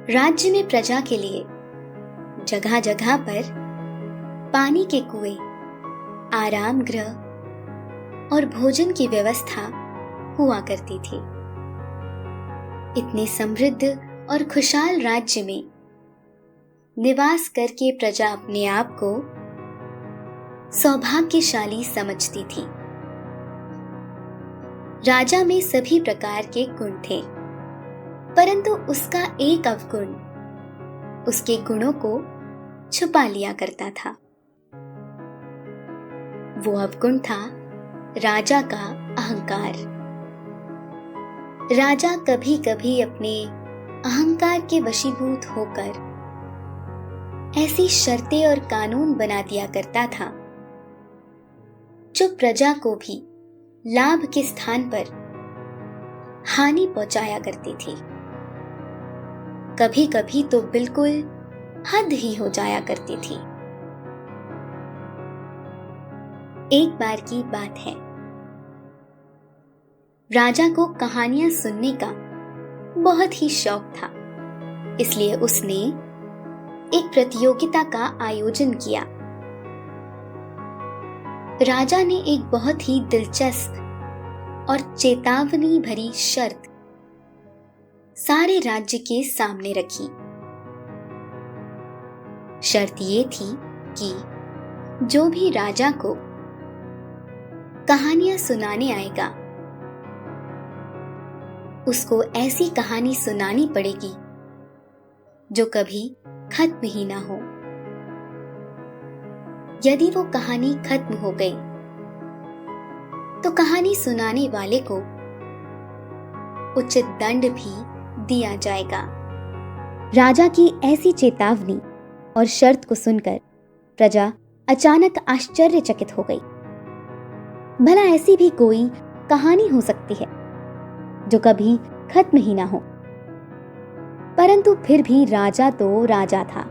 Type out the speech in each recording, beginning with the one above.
राज्य में प्रजा के लिए जगह जगह पर पानी के कुएं, आराम गृह और भोजन की व्यवस्था हुआ करती थी। इतने समृद्ध और खुशहाल राज्य में निवास करके प्रजा अपने आप को सौभाग्यशाली समझती थी। राजा में सभी प्रकार के गुण थे, परंतु उसका एक अवगुण उसके गुणों को छुपा लिया करता था। वो अवगुण था राजा का अहंकार। राजा कभी कभी अपने अहंकार के वशीभूत होकर ऐसी शर्तें और कानून बना दिया करता था जो प्रजा को भी लाभ के स्थान पर हानि पहुंचाया करती थी। कभी कभी तो बिल्कुल हद ही हो जाया करती थी। एक बार की बात है, राजा को कहानियां सुनने का बहुत ही शौक था, इसलिए उसने एक प्रतियोगिता का आयोजन किया। राजा ने एक बहुत ही दिलचस्प और चेतावनी भरी शर्त सारे राज्य के सामने रखी। शर्त ये थी कि जो भी राजा को कहानियां सुनाने आएगा, उसको ऐसी कहानी सुनानी पड़ेगी जो कभी खत्म ही ना हो। यदि वो कहानी खत्म हो गई तो कहानी सुनाने वाले को उचित दंड भी दिया जाएगा। राजा की ऐसी चेतावनी और शर्त को सुनकर प्रजा अचानक आश्चर्यचकित हो गई। भला ऐसी भी कोई कहानी हो सकती है जो कभी खत्म ही ना हो। परंतु फिर भी राजा तो राजा था।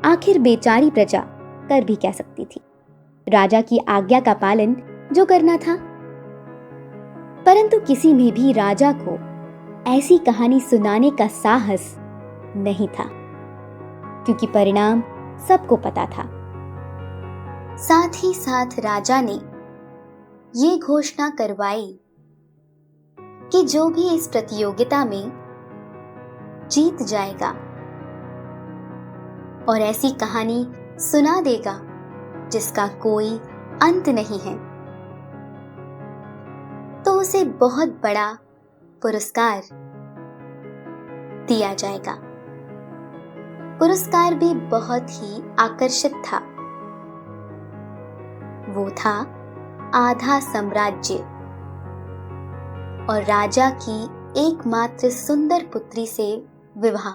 आखिर बेचारी प्रजा कर भी क्या सकती थी। राजा की आज्ञा का पालन जो करना था। परंतु किसी में भी राजा को ऐसी कहानी सुनाने का साहस नहीं था, क्योंकि परिणाम सबको पता था। साथ ही साथ राजा ने ये घोषणा करवाई कि जो भी इस प्रतियोगिता में जीत जाएगा और ऐसी कहानी सुना देगा जिसका कोई अंत नहीं है, तो उसे बहुत बड़ा पुरस्कार दिया जाएगा। पुरस्कार भी बहुत ही आकर्षक था। वो था आधा साम्राज्य और राजा की एकमात्र सुंदर पुत्री से विवाह।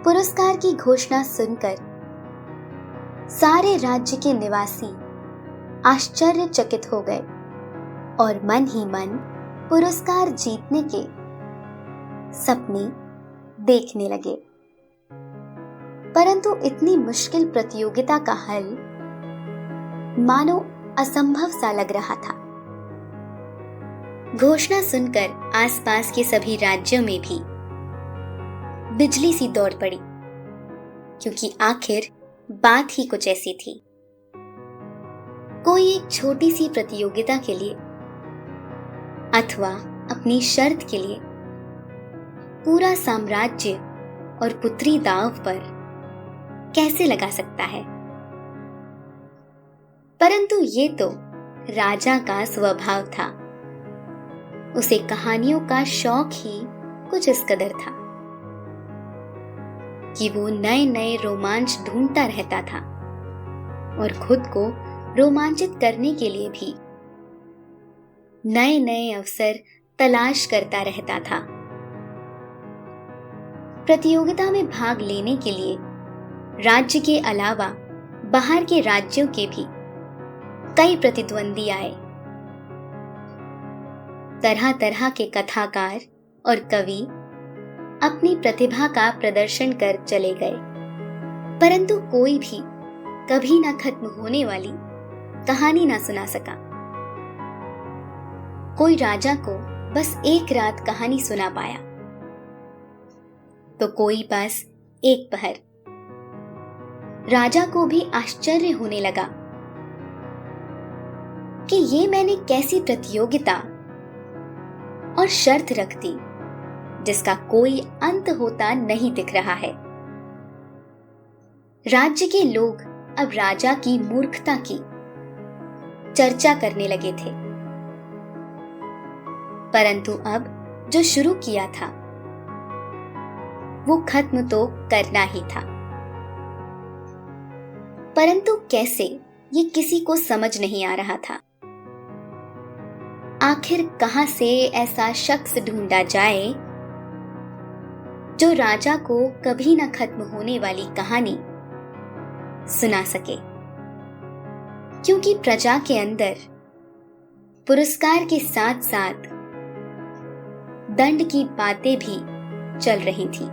पुरस्कार की घोषणा सुनकर सारे राज्य के निवासी आश्चर्यचकित हो गए और मन ही मन पुरस्कार जीतने के सपने देखने लगे। परंतु इतनी मुश्किल प्रतियोगिता का हल मानो असंभव सा लग रहा था। घोषणा सुनकर आसपास के सभी राज्यों में भी बिजली सी दौड़ पड़ी, क्योंकि आखिर बात ही कुछ ऐसी थी। कोई एक छोटी सी प्रतियोगिता के लिए अथवा अपनी शर्त के लिए पूरा साम्राज्य और पुत्री दांव पर कैसे लगा सकता है। परंतु ये तो राजा का स्वभाव था। उसे कहानियों का शौक ही कुछ इस कदर था कि वो नए नए रोमांच ढूंढता रहता था और खुद को रोमांचित करने के लिए भी नए नए अवसर तलाश करता रहता था। प्रतियोगिता में भाग लेने के लिए राज्य के अलावा बाहर के राज्यों के भी कई प्रतिद्वंदी आए। तरह तरह के कथाकार और कवि अपनी प्रतिभा का प्रदर्शन कर चले गए, परंतु कोई भी कभी ना खत्म होने वाली कहानी ना सुना सका। कोई राजा को बस एक रात कहानी सुना पाया, तो कोई बस एक पहर। राजा को भी आश्चर्य होने लगा कि ये मैंने कैसी प्रतियोगिता और शर्त रख दी जिसका कोई अंत होता नहीं दिख रहा है। राज्य के लोग अब राजा की मूर्खता की चर्चा करने लगे थे, परंतु अब जो शुरू किया था वो खत्म तो करना ही था। परंतु कैसे, ये किसी को समझ नहीं आ रहा था। आखिर कहां से ऐसा शख्स ढूंढा जाए जो राजा को कभी न खत्म होने वाली कहानी सुना सके, क्योंकि प्रजा के अंदर पुरस्कार के साथ साथ दंड की बातें भी चल रही थी।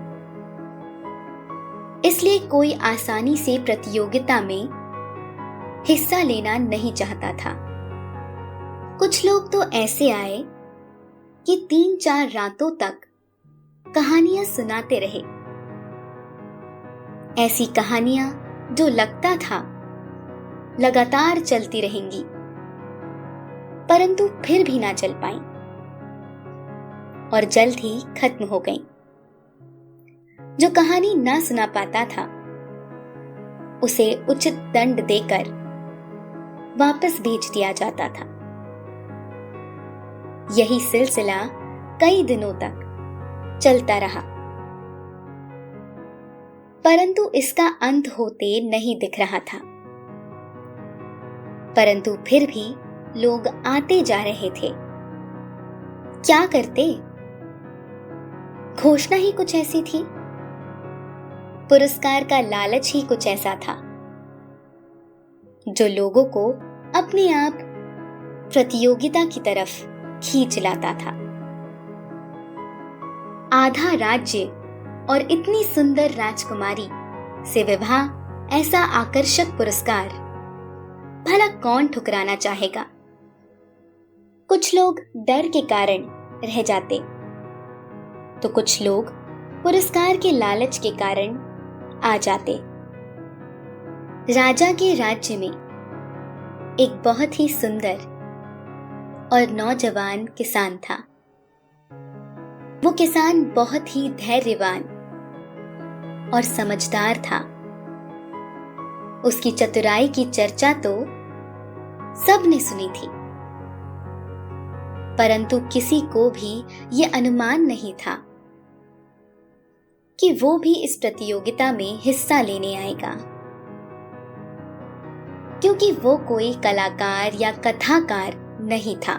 इसलिए कोई आसानी से प्रतियोगिता में हिस्सा लेना नहीं चाहता था। कुछ लोग तो ऐसे आए कि 3-4 रातों तक कहानियां सुनाते रहे। ऐसी कहानियां जो लगता था लगातार चलती रहेंगी, परंतु फिर भी ना चल पाई और जल्द ही खत्म हो गई। जो कहानी ना सुना पाता था उसे उचित दंड देकर वापस भेज दिया जाता था। यही सिलसिला कई दिनों तक चलता रहा, परंतु इसका अंत होते नहीं दिख रहा था। परंतु फिर भी लोग आते जा रहे थे। क्या करते? घोषणा ही कुछ ऐसी थी, पुरस्कार का लालच ही कुछ ऐसा था जो लोगों को अपने आप प्रतियोगिता की तरफ खींच लाता था। आधा राज्य और इतनी सुंदर राजकुमारी से विवाह, ऐसा आकर्षक पुरस्कार भला कौन ठुकराना चाहेगा। कुछ लोग डर के कारण रह जाते, तो कुछ लोग पुरस्कार के लालच के कारण आ जाते। राजा के राज्य में एक बहुत ही सुंदर और नौजवान किसान था। वो किसान बहुत ही धैर्यवान और समझदार था। उसकी चतुराई की चर्चा तो सबने सुनी थी, परंतु किसी को भी ये अनुमान नहीं था कि वो भी इस प्रतियोगिता में हिस्सा लेने आएगा, क्योंकि वो कोई कलाकार या कथाकार नहीं था,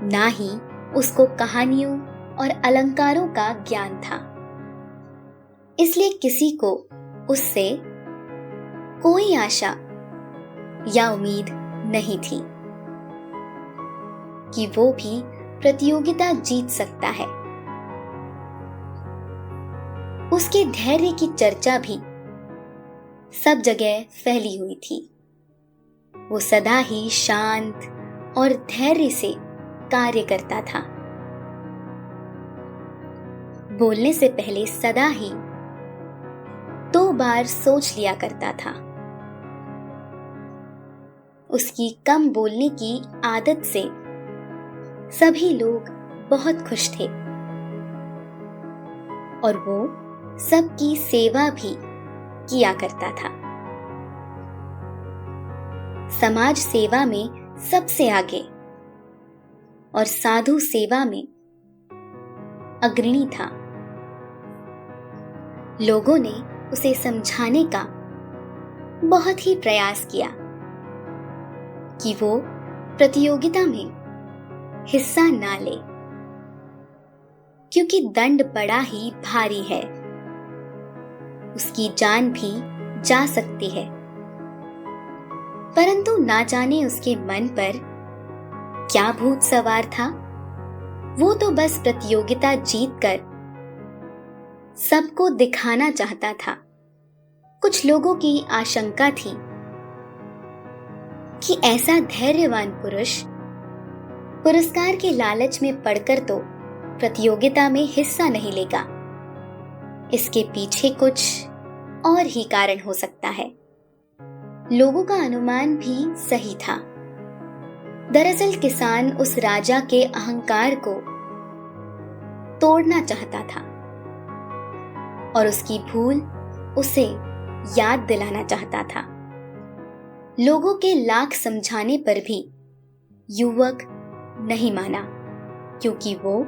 ना ही उसको कहानियों और अलंकारों का ज्ञान था। इसलिए किसी को उससे कोई आशा या उम्मीद नहीं थी कि वो भी प्रतियोगिता जीत सकता है। उसके धैर्य की चर्चा भी सब जगह फैली हुई थी। वो सदा ही शांत और धैर्य से कार्य करता था। बोलने से पहले सदा ही 2 बार सोच लिया करता था। उसकी कम बोलने की आदत से सभी लोग बहुत खुश थे और वो सबकी सेवा भी किया करता था। समाज सेवा में सबसे आगे और साधु सेवा में अग्रणी था। लोगों ने उसे समझाने का बहुत ही प्रयास किया कि वो प्रतियोगिता में हिस्सा ना ले, क्योंकि दंड बड़ा ही भारी है, उसकी जान भी जा सकती है। परंतु ना जाने उसके मन पर क्या भूत सवार था। वो तो बस प्रतियोगिता जीतकर सबको दिखाना चाहता था। कुछ लोगों की आशंका थी कि ऐसा धैर्यवान पुरुष पुरस्कार के लालच में पड़कर तो प्रतियोगिता में हिस्सा नहीं लेगा। इसके पीछे कुछ और ही कारण हो सकता है। लोगों का अनुमान भी सही था। दरअसल किसान उस राजा के अहंकार को तोड़ना चाहता था और उसकी भूल उसे याद दिलाना चाहता था। लोगों के लाख समझाने पर भी युवक नहीं माना, क्योंकि वो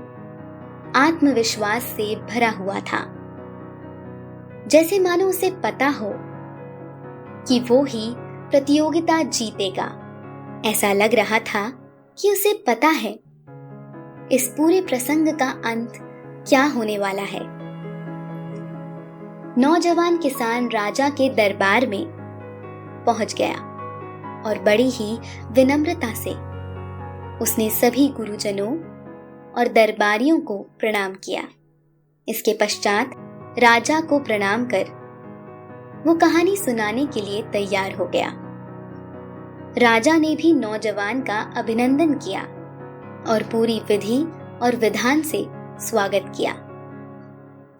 आत्मविश्वास से भरा हुआ था। जैसे मानो उसे पता हो कि वो ही प्रतियोगिता जीतेगा। ऐसा लग रहा था कि उसे पता है इस पूरे प्रसंग का अंत क्या होने वाला है। नौजवान किसान राजा के दरबार में पहुंच गया और बड़ी ही विनम्रता से उसने सभी गुरुजनों और दरबारियों को प्रणाम किया। इसके पश्चात राजा को प्रणाम कर वो कहानी सुनाने के लिए तैयार हो गया। राजा ने भी नौजवान का अभिनंदन किया और पूरी विधि और विधान से स्वागत किया।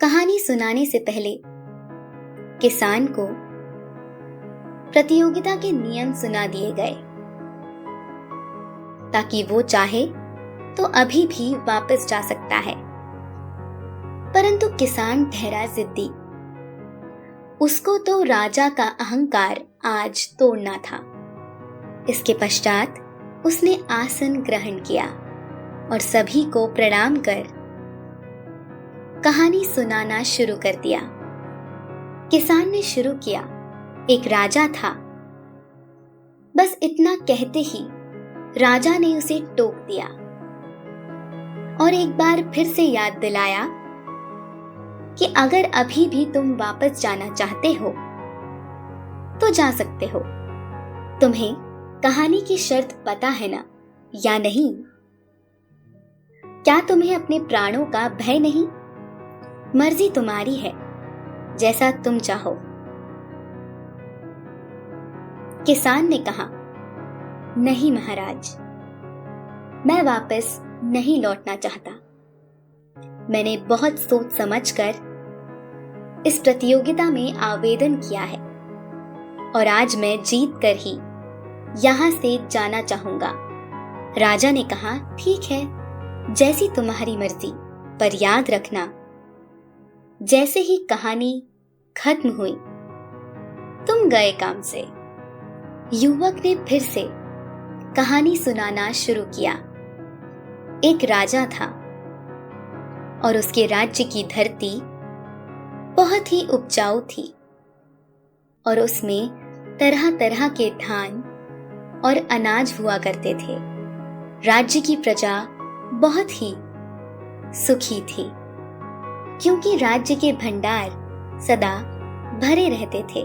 कहानी सुनाने से पहले किसान को प्रतियोगिता के नियम सुना दिए गए, ताकि वो चाहे तो अभी भी वापस जा सकता है। परंतु किसान ठहरा जिद्दी। उसको तो राजा का अहंकार आज तोड़ना था। इसके पश्चात उसने आसन ग्रहण किया और सभी को प्रणाम कर कहानी सुनाना शुरू कर दिया। किसान ने शुरू किया। एक राजा था। बस इतना कहते ही राजा ने उसे टोक दिया और एक बार फिर से याद दिलाया कि अगर अभी भी तुम वापस जाना चाहते हो तो जा सकते हो। तुम्हें कहानी की शर्त पता है ना, या नहीं? क्या तुम्हें अपने प्राणों का भय नहीं? मर्जी तुम्हारी है, जैसा तुम चाहो। किसान ने कहा, नहीं महाराज, मैं वापस नहीं लौटना चाहता। मैंने बहुत सोच समझकर इस प्रतियोगिता में आवेदन किया है और आज मैं जीत कर ही यहां से जाना चाहूंगा। राजा ने कहा, ठीक है, जैसी तुम्हारी मर्जी, पर याद रखना, जैसे ही कहानी खत्म हुई तुम गए काम से। युवक ने फिर से कहानी सुनाना शुरू किया। एक राजा था और उसके राज्य की धरती बहुत ही उपजाऊ थी और उसमें तरह तरह के धान और अनाज हुआ करते थे। राज्य की प्रजा बहुत ही सुखी थी, क्योंकि राज्य के भंडार सदा भरे रहते थे।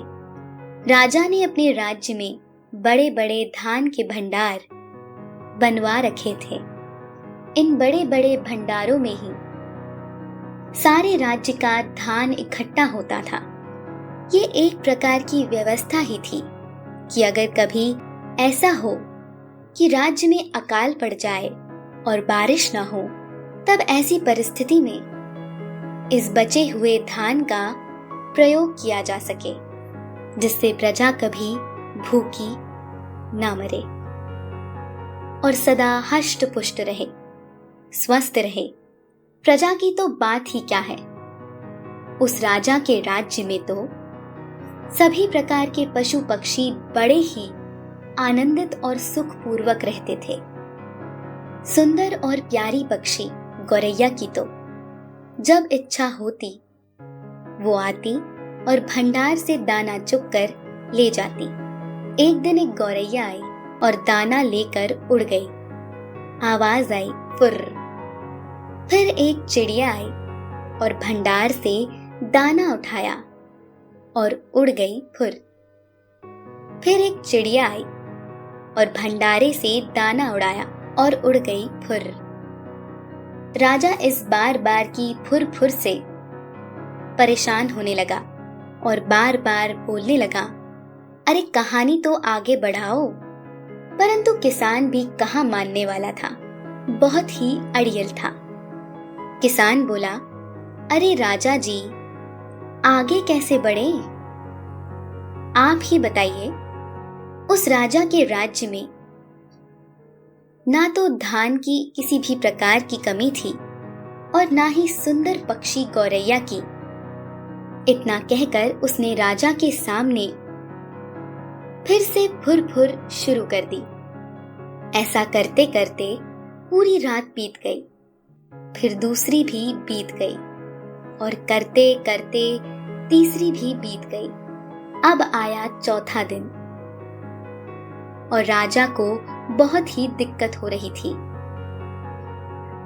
राजा ने अपने राज्य में बड़े बड़े धान के भंडार बनवा रखे थे। इन बड़े बड़े भंडारों में ही सारे राज्य का धान इकट्ठा होता था। ये एक प्रकार की व्यवस्था ही थी कि अगर कभी ऐसा हो कि राज्य में अकाल पड़ जाए और बारिश ना हो, तब ऐसी परिस्थिति में इस बचे हुए धान का प्रयोग किया जा सके, जिससे प्रजा कभी भूखी ना मरे और सदा हष्ट पुष्ट रहे, स्वस्थ रहे। प्रजा की तो बात ही क्या है। उस राजा के राज्य में तो सभी प्रकार के पशु पक्षी बड़े ही आनंदित और सुखपूर्वक रहते थे। सुंदर और प्यारी पक्षी गौरैया की तो जब इच्छा होती वो आती और भंडार से दाना चुग कर ले जाती। एक दिन एक गौरैया आई और दाना लेकर उड़ गई। आवाज आई फुर्र। फिर एक चिड़िया आई और भंडार से दाना उठाया और उड़ गई फुर। फिर एक चिड़िया आई और भंडारे से दाना उड़ाया और उड़ गई फुर। राजा इस बार बार की फुर फुर से परेशान होने लगा और बार बार बोलने लगा, अरे कहानी तो आगे बढ़ाओ। परंतु किसान भी कहाँ मानने वाला था। बहुत ही अड़ियल था। किसान बोला, अरे राजा जी, आगे कैसे बढ़े? आप ही बताइए। उस राजा के राज्य में ना तो धान की किसी भी प्रकार की कमी थी और ना ही सुंदर पक्षी गौरैया की। इतना कहकर उसने राजा के सामने फिर से फुर फुर शुरू कर दी। ऐसा करते करते पूरी रात बीत गई, फिर दूसरी भी बीत गई और करते करते तीसरी भी बीत गई। अब आया चौथा दिन और राजा को बहुत ही दिक्कत हो रही थी।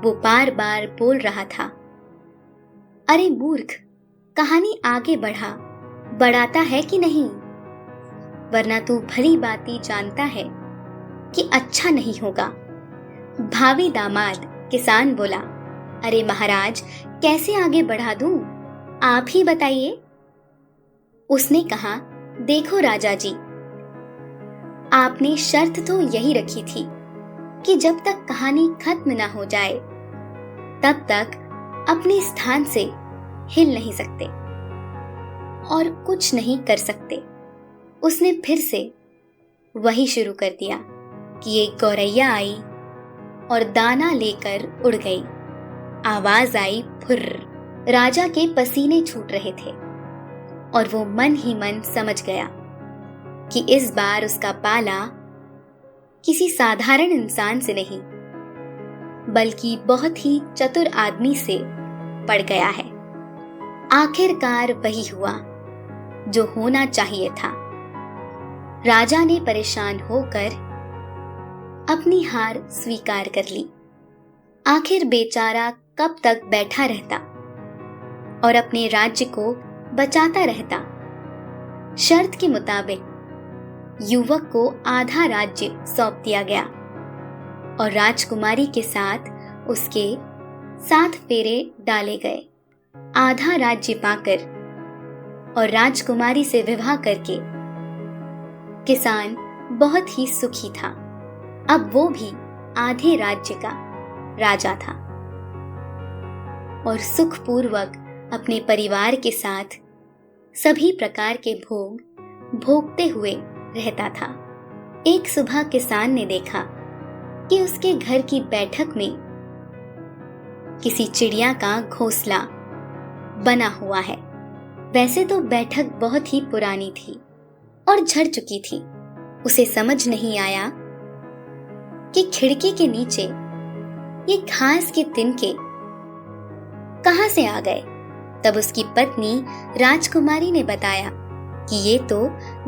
वो बार बार बोल रहा था, अरे मूर्ख, कहानी आगे बढ़ाता है कि नहीं? वरना तू भली भांति जानता है कि अच्छा नहीं होगा। भावी दामाद किसान बोला, अरे महाराज, कैसे आगे बढ़ा दूं? आप ही बताइए। उसने कहा, देखो राजा जी, आपने शर्त तो यही रखी थी कि जब तक कहानी खत्म ना हो जाए तब तक अपने स्थान से हिल नहीं सकते और कुछ नहीं कर सकते। उसने फिर से वही शुरू कर दिया कि एक गौरैया आई और दाना लेकर उड़ गई। आवाज आई फुर्र। राजा के पसीने छूट रहे थे और वो मन ही मन समझ गया कि इस बार उसका पाला किसी साधारण इंसान से नहीं बल्कि बहुत ही चतुर आदमी से पड़ गया है। आखिरकार वही हुआ जो होना चाहिए था। राजा ने परेशान होकर अपनी हार स्वीकार कर ली। आखिर बेचारा कब तक बैठा रहता और अपने राज्य को बचाता रहता। शर्त के मुताबिक युवक को आधा राज्य सौंप दिया गया और राजकुमारी के साथ उसके 7 फेरे डाले गए। आधा राज्य पाकर और राजकुमारी से विवाह करके किसान बहुत ही सुखी था। अब वो भी आधे राज्य का राजा था और सुखपूर्वक अपने परिवार के साथ सभी प्रकार के भोग भोगते हुए रहता था। एक सुबह किसान ने देखा कि उसके घर की बैठक में किसी चिड़िया का घोंसला बना हुआ है। वैसे तो बैठक बहुत ही पुरानी थी और झड़ चुकी थी। उसे समझ नहीं आया कि खिड़की के नीचे ये घास के तिनके कहां से आ गए। तब उसकी पत्नी राजकुमारी ने बताया कि ये तो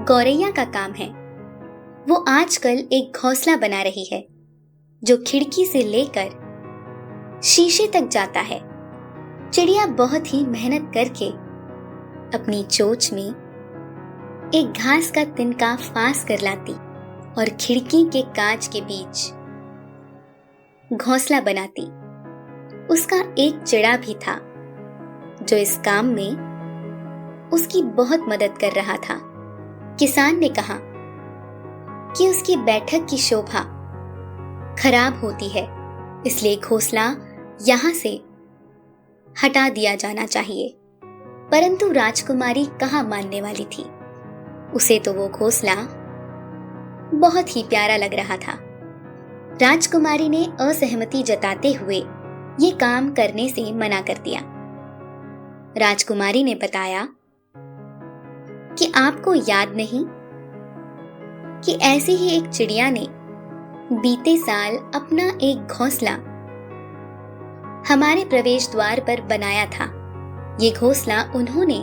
गौरैया का काम है। वो आजकल एक घोंसला बना रही है जो खिड़की से लेकर शीशे तक जाता है। चिड़िया बहुत ही मेहनत करके अपनी चोंच में एक घास का तिनका फांस कर लाती और खिड़की के कांच के बीच घोंसला बनाती। उसका एक चिड़ा भी था जो इस काम में उसकी बहुत मदद कर रहा था। किसान ने कहा कि उसकी बैठक की शोभा खराब होती है, इसलिए घोंसला यहां से हटा दिया जाना चाहिए। परंतु राजकुमारी कहाँ मानने वाली थी। उसे तो वो घोंसला बहुत ही प्यारा लग रहा था। राजकुमारी ने असहमति जताते हुए ये काम करने से मना कर दिया। राजकुमारी ने बताया कि आपको याद नहीं कि ऐसे ही एक चिड़िया ने बीते साल अपना एक घोंसला हमारे प्रवेश द्वार पर बनाया था। ये घोंसला उन्होंने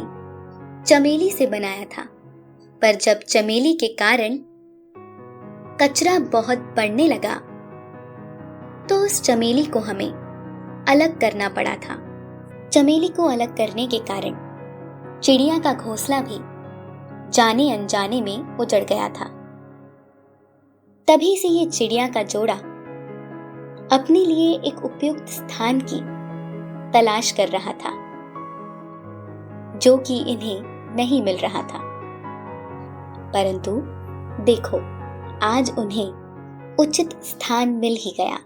चमेली से बनाया था, पर जब चमेली के कारण कचरा बहुत बढ़ने लगा तो उस चमेली को हमें अलग करना पड़ा था। चमेली को अलग करने के कारण चिड़िया का घोंसला भी जाने अनजाने में उजड़ गया था। तभी से ये चिड़िया का जोड़ा अपने लिए एक उपयुक्त स्थान की तलाश कर रहा था, जो कि इन्हें नहीं मिल रहा था। परंतु देखो, आज उन्हें उचित स्थान मिल ही गया।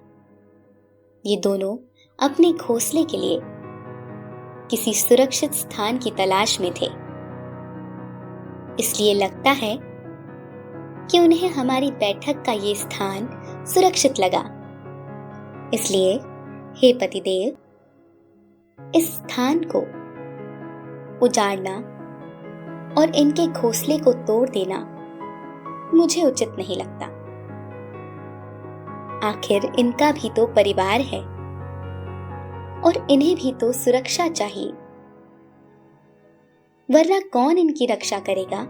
ये दोनों अपने घोंसले के लिए किसी सुरक्षित स्थान की तलाश में थे। इसलिए लगता है कि उन्हें हमारी बैठक का ये स्थान सुरक्षित लगा। इसलिए हे पतिदेव, इस स्थान को उजाड़ना और इनके घोंसले को तोड़ देना मुझे उचित नहीं लगता। आखिर इनका भी तो परिवार है और इन्हें भी तो सुरक्षा चाहिए, वरना कौन इनकी रक्षा करेगा?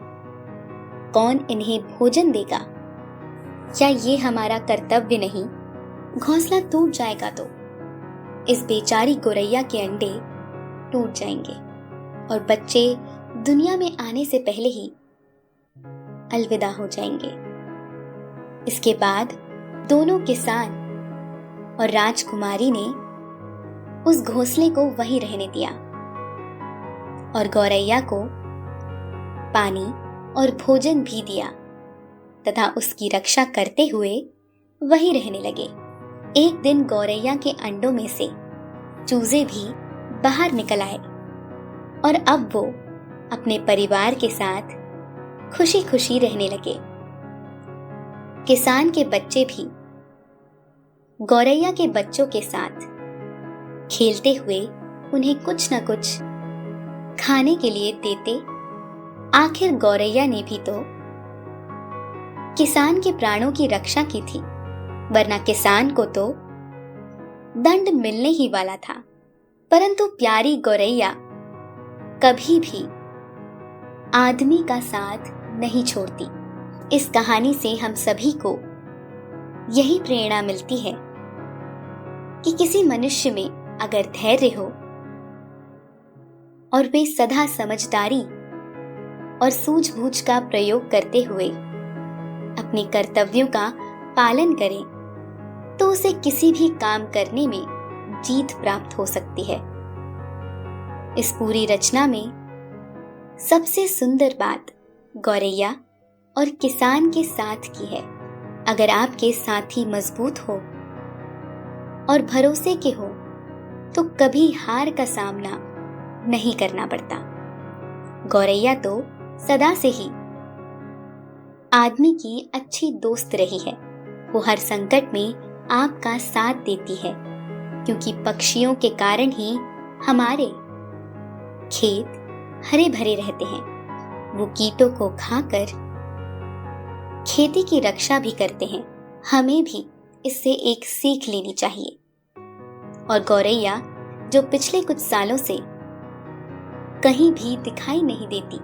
कौन इन्हें भोजन देगा? क्या ये हमारा कर्तव्य नहीं? घोंसला टूट जाएगा तो इस बेचारी गोरैया के अंडे टूट जाएंगे और बच्चे दुनिया में आने से पहले ही अलविदा हो जाएंगे। इसके बाद दोनों किसान और राजकुमारी ने उस घोंसले को वहीं रहने दिया और गौरैया को पानी और भोजन भी दिया तथा उसकी रक्षा करते हुए वहीं रहने लगे। एक दिन गौरैया के अंडों में से चूजे भी बाहर निकल आए और अब वो अपने परिवार के साथ खुशी खुशी रहने लगे। किसान के बच्चे भी गौरैया के बच्चों के साथ खेलते हुए उन्हें कुछ न कुछ खाने के लिए देते। आखिर गौरैया ने भी तो किसान के प्राणों की रक्षा की थी, वरना किसान को तो दंड मिलने ही वाला था। परंतु प्यारी गौरैया कभी भी आदमी का साथ नहीं छोड़ती। इस कहानी से हम सभी को यही प्रेरणा मिलती है कि किसी मनुष्य में अगर धैर्य हो और वे सदा समझदारी और सूझबूझ का प्रयोग करते हुए अपने कर्तव्यों का पालन करें, तो उसे किसी भी काम करने में जीत प्राप्त हो सकती है। इस पूरी रचना में सबसे सुंदर बात गौरैया और किसान के साथ की है। अगर आपके साथी मजबूत हो और भरोसे के हो तो कभी हार का सामना नहीं करना पड़ता। गौरैया तो सदा से ही आदमी की अच्छी दोस्त रही है। वो हर संकट में आपका साथ देती है, क्योंकि पक्षियों के कारण ही हमारे खेत हरे भरे रहते हैं। वो कीटों को खाकर खेती की रक्षा भी करते हैं। हमें भी इससे एक सीख लेनी चाहिए। और गौरैया जो पिछले कुछ सालों से कहीं भी दिखाई नहीं देती,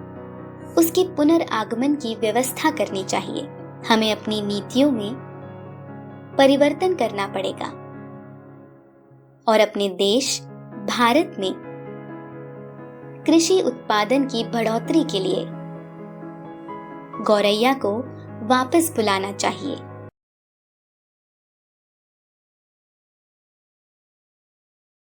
उसके पुनर्आगमन की व्यवस्था करनी चाहिए। हमें अपनी नीतियों में परिवर्तन करना पड़ेगा और अपने देश भारत में कृषि उत्पादन की बढ़ोतरी के लिए गौरैया को वापस बुलाना चाहिए।